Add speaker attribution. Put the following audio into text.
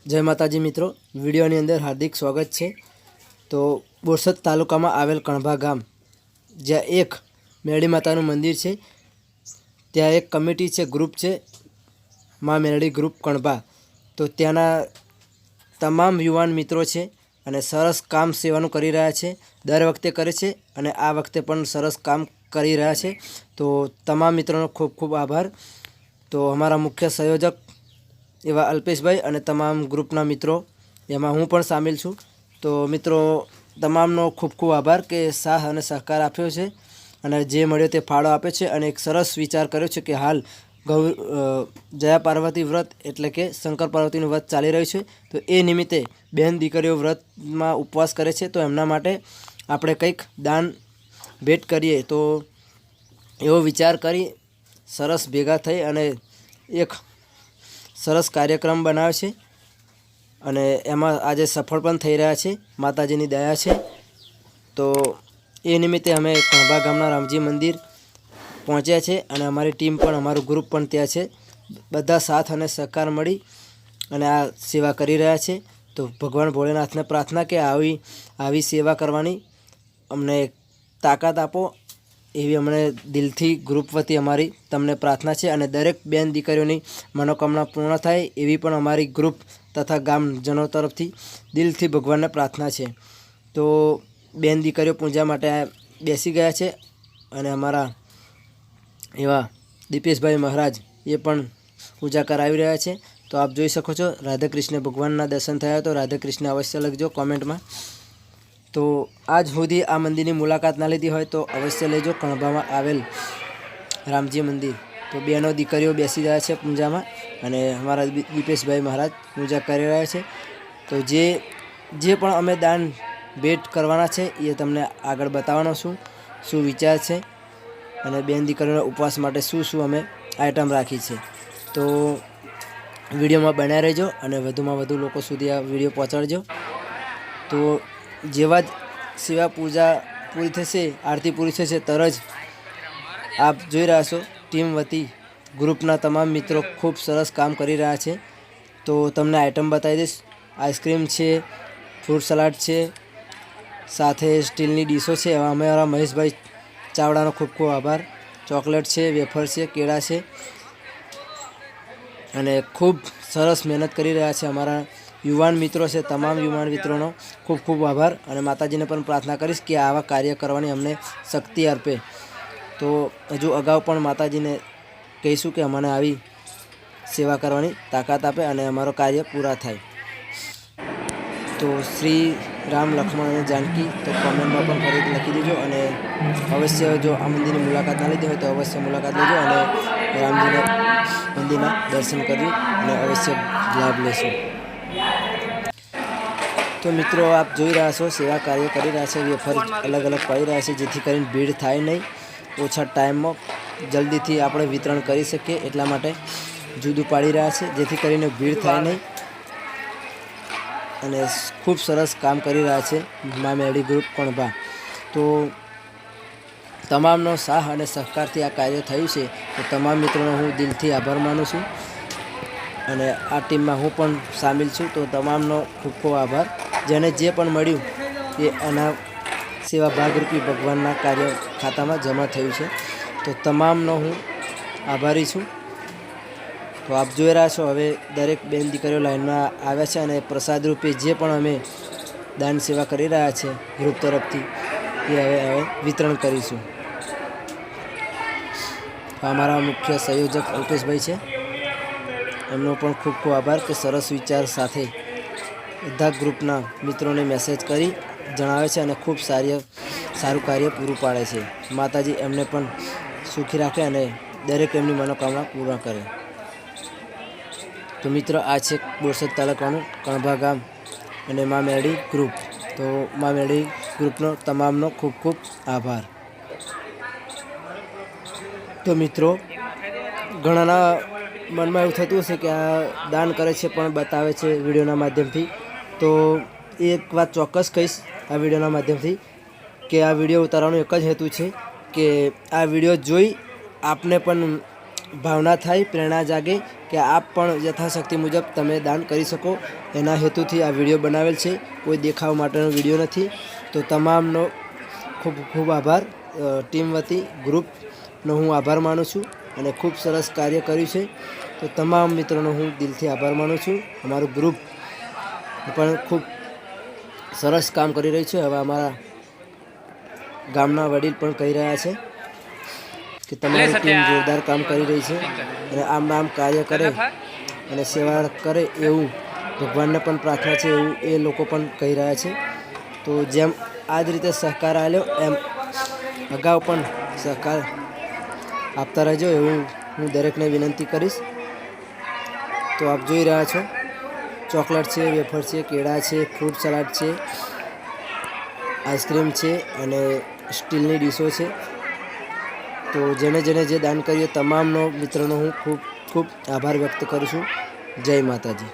Speaker 1: जय माताजी मित्रों, विडियोनी अंदर हार्दिक स्वागत है। तो बोरसद तालुका में आवेल कणभा गाम ज्यां एक मेरड़ी मातानु मंदिर है, त्या एक कमिटी है, ग्रुप है, माँ मेरड़ी ग्रुप कणभा। तो त्याना तमाम युवान मित्रों है अने सरस काम सेवानुं करी रह्या छे। दर वखते करे छे अने आ वखते पण सरस काम करी रह्या छे। तो तमाम मित्रों खूब खूब आभार। तो हमारा मुख्य संयोजक एवा अल्पेशभाई अने तमाम ग्रुपना मित्रों, एमां हूँ पण सामेल छूँ। तो मित्रों तमामनो खूब खूब आभार के साथ अने सहकार आप्यो छे अने जे मळ्यो ते फाळो आप्यो छे अने एक सरस विचार कर्यो छे के हाल जया पार्वती व्रत एटले के शंकर पार्वतीनुं व्रत चाली रह्युं छे। तो ए निमित्ते बेन दीकरीओ व्रतमां उपवास करे छे, तो एमना माटे आपणे कंईक दान भेट करीए। तो एवो विचार करी सरस भेगा थई अने एक सरस कार्यक्रम बनाव्यो छे अने एमां आजे सफल पण थई रह्या छे। माताजीनी दया छे। तो ए निमित्ते अमे कणभा गामना रामजी मंदिर पहोंच्या छे अने अमारी टीम पण अमारुं ग्रुप पण त्यां छे। बधा साथ अने सहकार मळी अने आ सेवा करी रह्या छे। तो भगवान भोलेनाथने प्रार्थना के आवी सेवा करवानी अमने ताकत आपो एवी अमने दिलथी ग्रुप वती अमारी तमने प्रार्थना है। अने दरेक बेन दीकरीओनी मनोकामना पूर्ण थाय एवी पण अमारी ग्रुप तथा गामजनों तरफथी दिलथी भगवानने प्रार्थना है। तो बेन दीकरीओ पूजा माटे बेसी गया है अने अमारा एवा दीपेशभाई महाराज ये पण पूजा करावी रह्या छे। तो आप जोई शको छो राधा कृष्ण भगवानना दर्शन थया तो राधा कृष्ण अवश्य लखजो कॉमेंट में। तो आज सुधी आ मंदिर की मुलाकात ना लीधी होय तो अवश्य लेजो। कणभा में आवेल रामजी मंदिर। तो बेनो दीकरीओ बेसी रह्या छे पूजा में अने हमारा दीपेशभाई महाराज पूजा करी रह्या छे। तो जे पण अमे दान भेट करवाना छे ए तमने आगळ बताववानो छुं शुं विचार छे अने बेन दीकरीओना उपवास माटे शुं अमे आइटम राखी छे। तो विडियो में बन्या रहेजो अने वधुमां वधु लोको सुधी आ विडियो पहोंचाडजो। तो जेवा सेवा पूजा पूरी थशे, आरती पूरी थशे तरज आप जोई रह्या छो टीम वती ग्रुपना तमाम मित्रों खूब सरस काम करी रह्या छे। तो तमने आइटम बतावी दईश। आइसक्रीम छे, फ्रूट सलाड छे, साथे स्टीलनी डीशो छे। अमारा महेशभाई चावड़ानो खूब खूब आभार। चॉकलेट छे, वेफर छे, केळा छे अने खूब सरस मेहनत करी रह्या छे अमारा युवान मित्रों से। तमाम युवान मित्रों खूब खूब आभार अने माताजीने पण प्रार्थना करीश कि आवा कार्य करवानी अमने शक्ति अर्पे। तो हजू अगाऊ पण माताजीने कहीशुं कि अमने आवी सेवा करवानी ताकत आपे अने अमारो कार्य पूरा थाय। तो श्री राम लक्ष्मण अने जानकी तो कॉमेंट में पण फरीथी लखी दीजो अने अवश्य जो आ मंदिर की मुलाकात ना लीधी होय तो अवश्य मुलाकात लेजो अने रामजीने मंदिरना दर्शन करजो अने अवश्य लाभ लेशो। तो मित्रों आप जोई रह्या छो सेवा कार्य करी रह्या छे। वेफर अलग अलग पड़ी रह्या छे जेथी करीने भीड़ थाय नहीं, ओछा टाइम में जल्दीथी आपणे वितरण करी सकीए एटला माटे जुदू पाड़ी रह्या छे जेथी करीने भीड़ थाय नहीं अने खूब सरस काम करी रह्या छे माँ मेरड़ी ग्रुप कणभा। तो तमामनो साथ अने सहकारथी आ कार्य थयुं छे। तो तमाम मित्रों हूँ दिलथी आभार मानु छुं अने आ टीम में हूँ पण सामेल छूँ। तो तमामनो खूब खूब आभार। जेने जे पण मळ्युं ए एना सेवा भागरूपी भगवानना कार्य खाता में जमा थयुं छे। तो तमामनो हूँ आभारी छूँ। तो आप जोई रह्या छो हवे दरेक बेन दीकरीओ लाइन में आव्या छे अने प्रसाद रूपे जे पण अमे दान सेवा करी रह्या छे ग्रुप तरफथी ए हवे वितरण करीशुं। हमारा मुख्य संयोजक अल्पेशभाई छे, एमनो पण खूब खूब आभार के सरस विचार साथे बधा ग्रुपना मित्रों ने मैसेज करी जणावे छे अने खूब सारू कार्य पूरुं पाडे छे। माताजी एमने पण सुखी राखे अने दरेक एमनी मनोकामना पूरा करे। तो मित्रों आ छे बोरसद तालुकानुं कणभा गाम अने माँ मेरड़ी ग्रुप। तो माँ मेरड़ी ग्रुपनो तमामनो खूब खूब आभार। तो मित्रों घणाना मन में एवुं थतुं हशे कि आ दान करे छे पण बतावे छे विडियोना माध्यमथी। तो एक बात चौक्कस कहीश आ विडियोना माध्यमथी कि आ विडियो उतारવાનો एक ज हेतु छे कि आ विडियो जोई आपने पण भावना थाय, प्रेरणा जागे કે આપ પણ યથાશક્તિ મુજબ તમે દાન કરી શકો એના હેતુથી આ વિડીયો બનાવેલ છે, કોઈ દેખાવ માટેનો વિડીયો નથી. તો તમામનો ખૂબ ખૂબ આભાર. ટીમ વતી ગ્રુપનો હું આભાર માનું છું અને ખૂબ સરસ કાર્ય કર્યું છે. તો તમામ મિત્રોનો હું દિલથી આભાર માનું છું. અમારું ગ્રુપ પણ ખૂબ સરસ કામ કરી રહ્યું છે. હવે અમારા ગામના વડીલ પણ કહી રહ્યા છે કે તમારી ટીમ જોરદાર કામ કરી રહી છે અને આમ કાર્ય કરે અને સેવા કરે એવું ભગવાનને પણ પ્રાર્થના છે, એવું એ લોકો પણ કહી રહ્યા છે. તો જેમ આ જ રીતે સહકાર આપ્યો એમ અગાઉ પણ સહકાર આપતા રહેજો એવું હું દરેકને વિનંતી કરીશ. તો આપ જોઈ રહ્યા છો ચોકલેટ છે, વેફર છે, કેળા છે, ફ્રૂટ સલાડ છે, આઈસ્ક્રીમ છે અને સ્ટીલની ડીશો છે. તો જેને જે દાન કર્યું તમામનો મિત્રોનો હું ખૂબ ખૂબ આભાર વ્યક્ત કરું છું. જય માતાજી.